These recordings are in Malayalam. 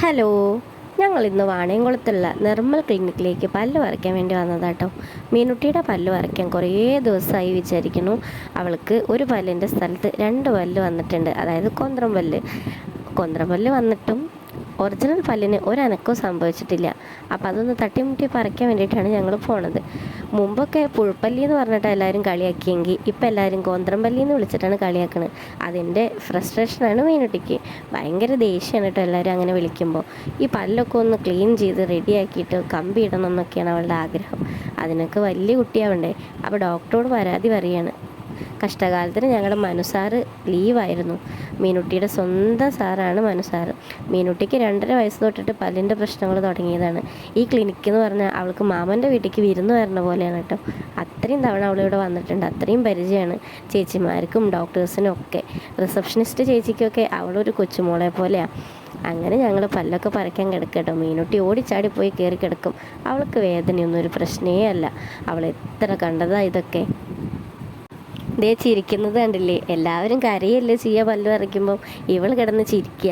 ഹലോ, ഞങ്ങളിന്ന് വാണിയംകുളത്തുള്ള നിർമ്മൽ ക്ലിനിക്കിലേക്ക് പല്ല് പറിക്കാൻ വേണ്ടി വന്നതാട്ടോ. മീനുട്ടിയുടെ പല്ല് പറിക്കാൻ കുറേ ദിവസമായി വിചാരിക്കുന്നു. അവൾക്ക് ഒരു പല്ലിൻ്റെ സ്ഥലത്ത് രണ്ട് പല്ല് വന്നിട്ടുണ്ട്, അതായത് കൊന്ത്രം പല്ല് വന്നിട്ടും ഒറിജിനൽ പല്ലിന് ഒരനക്കവും സംഭവിച്ചിട്ടില്ല. അപ്പം അതൊന്ന് തട്ടിമുട്ടി പറിക്കാൻ വേണ്ടിയിട്ടാണ് ഞങ്ങൾ പോണത്. മുമ്പൊക്കെ പുഴുപ്പല്ലി എന്ന് പറഞ്ഞിട്ട് എല്ലാവരും കളിയാക്കിയെങ്കിൽ ഇപ്പം എല്ലാവരും കോന്ത്രംപല്ലി എന്ന് വിളിച്ചിട്ടാണ് കളിയാക്കുന്നത്. അതിൻ്റെ ഫ്രസ്ട്രേഷനാണ് മീനുട്ടിക്ക്. ഭയങ്കര ദേഷ്യമാണ് കേട്ടോ എല്ലാവരും അങ്ങനെ വിളിക്കുമ്പോൾ. ഈ പല്ലൊക്കെ ഒന്ന് ക്ലീൻ ചെയ്ത് റെഡിയാക്കിയിട്ട് കമ്പി ഇടണം എന്നൊക്കെയാണ് അവളുടെ ആഗ്രഹം. അതിനൊക്കെ വലിയ കുട്ടിയാവണ്ടേ. അപ്പോൾ ഡോക്ടറോട് പരാതി പറയുകയാണ്. കഷ്ടകാലത്തിന് ഞങ്ങളുടെ മനുസാറ് ലീവായിരുന്നു. മീനുട്ടിയുടെ സ്വന്തം സാറാണ് മനുസാറ്. മീനുട്ടിക്ക് 2.5 വയസ്സ് തൊട്ടിട്ട് പല്ലിൻ്റെ പ്രശ്നങ്ങൾ തുടങ്ങിയതാണ്. ഈ ക്ലിനിക്ക് എന്ന് പറഞ്ഞാൽ അവൾക്ക് മാമൻ്റെ വീട്ടിലേക്ക് വിരുന്ന് വരണ പോലെയാണ് കേട്ടോ. അത്രയും തവണ അവളിവിടെ വന്നിട്ടുണ്ട്. അത്രയും പരിചയമാണ് ചേച്ചിമാർക്കും ഡോക്ടേഴ്സിനും ഒക്കെ. റിസപ്ഷനിസ്റ്റ് ചേച്ചിക്കൊക്കെ അവളൊരു കൊച്ചുമോളെ പോലെയാണ്. അങ്ങനെ ഞങ്ങൾ പല്ലൊക്കെ പറിക്കാൻ കിടക്കട്ടോ. മീനുട്ടി ഓടിച്ചാടി പോയി കയറി കിടക്കും. അവൾക്ക് വേദനയൊന്നും ഒരു പ്രശ്നമേ അല്ല. അവൾ എത്ര കണ്ടതാ ഇതൊക്കെ. ദേ ചിരിക്കുന്നത് കണ്ടില്ലേ. എല്ലാവരും കരയല്ലേ ചെയ്യുക പല്ല് പറിക്കുമ്പം. ഇവൾ കിടന്ന് ചിരിക്കുക.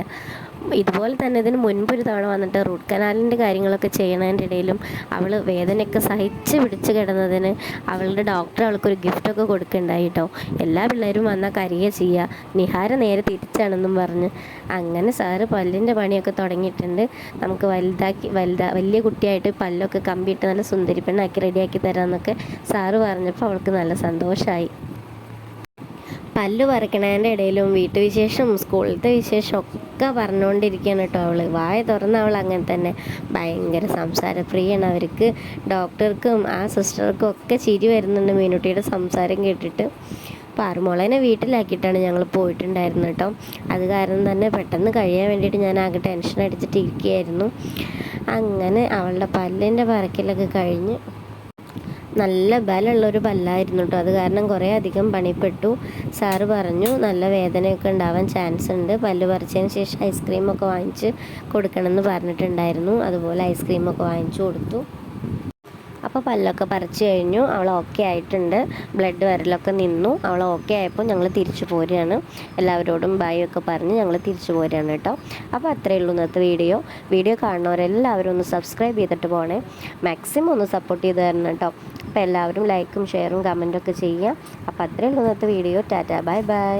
ഇതുപോലെ തന്നെ ഇതിന് മുൻപൊരു തവണ വന്നിട്ട് റൂട്ട് കനാലിൻ്റെ കാര്യങ്ങളൊക്കെ ചെയ്യണതിൻ്റെ ഇടയിലും അവൾ വേദനയൊക്കെ സഹിച്ച് പിടിച്ച് കിടന്നതിന് അവളുടെ ഡോക്ടർ അവൾക്കൊരു ഗിഫ്റ്റൊക്കെ കൊടുക്കുന്നുണ്ടായി കേട്ടോ. എല്ലാ പിള്ളേരും വന്നാൽ കരയുക ചെയ്യുക. നിഹാര നേരെ തിരിച്ചാണെന്നും പറഞ്ഞ്. അങ്ങനെ സാറ് പല്ലിൻ്റെ പണിയൊക്കെ തുടങ്ങിയിട്ടുണ്ട്. നമുക്ക് വലിയ കുട്ടിയായിട്ട് പല്ലൊക്കെ കമ്പിയിട്ട് നല്ല സുന്ദരി പെണ്ണാക്കി റെഡിയാക്കി തരാമെന്നൊക്കെ സാറ് പറഞ്ഞപ്പോൾ അവൾക്ക് നല്ല സന്തോഷമായി. പല്ല് പറിക്കണതിൻ്റെ ഇടയിലും വീട്ടുവിശേഷം സ്കൂളിലത്തെ വിശേഷം ഒക്കെ പറഞ്ഞുകൊണ്ടിരിക്കുകയാണ് കേട്ടോ. വായ തുറന്ന അവൾ അങ്ങനെ തന്നെ ഭയങ്കര സംസാരപ്രിയാണ്. അവർക്ക് ഡോക്ടർക്കും ആ സിസ്റ്റർക്കും ഒക്കെ ചിരി വരുന്നുണ്ട് മീനുട്ടിയുടെ സംസാരം കേട്ടിട്ട്. പാറുമോളേനെ വീട്ടിലാക്കിയിട്ടാണ് ഞങ്ങൾ പോയിട്ടുണ്ടായിരുന്നത് കേട്ടോ. അത് കാരണം തന്നെ പെട്ടെന്ന് കഴിയാൻ വേണ്ടിയിട്ട് ഞാൻ ആകെ ടെൻഷൻ അടിച്ചിട്ട് ഇരിക്കുകയായിരുന്നു. അങ്ങനെ അവളുടെ പല്ലിൻ്റെ പറിക്കലൊക്കെ കഴിഞ്ഞ് നല്ല ബലമുള്ളൊരു പല്ലായിരുന്നു കേട്ടോ. അത് കാരണം കുറേ അധികം പണിപ്പെട്ടു. സാറ് പറഞ്ഞു നല്ല വേദനയൊക്കെ ഉണ്ടാവാൻ ചാൻസ് ഉണ്ട്. പല്ല് പറിച്ചതിന് ശേഷം ഐസ്ക്രീമൊക്കെ വാങ്ങിച്ച് കൊടുക്കണമെന്ന് പറഞ്ഞിട്ടുണ്ടായിരുന്നു. അതുപോലെ ഐസ്ക്രീമൊക്കെ വാങ്ങിച്ചു കൊടുത്തു. അപ്പോൾ പല്ലൊക്കെ പറിച്ചു കഴിഞ്ഞു. അവൾ ഓക്കെ ആയിട്ടുണ്ട്. ബ്ലഡ് വരലൊക്കെ നിന്നു. അവൾ ഓക്കെ ആയപ്പോൾ ഞങ്ങൾ തിരിച്ചു പോരുകയാണ്. എല്ലാവരോടും ബായ് ഒക്കെ പറഞ്ഞ് ഞങ്ങൾ തിരിച്ചു പോരുകയാണ് കേട്ടോ. അപ്പോൾ അത്രയേ ഉള്ളൂ ഇന്നത്തെ വീഡിയോ കാണുന്നവരെല്ലാവരും ഒന്ന് സബ്സ്ക്രൈബ് ചെയ്തിട്ട് പോകണേ. മാക്സിമം ഒന്ന് സപ്പോർട്ട് ചെയ്ത് തരണം കേട്ടോ. അപ്പോൾ എല്ലാവരും ലൈക്കും ഷെയറും കമൻറ്റൊക്കെ ചെയ്യുക. അപ്പോൾ അത്രയേ ഉള്ളൂ ഇന്നത്തെ വീഡിയോ. Tata, bye bye.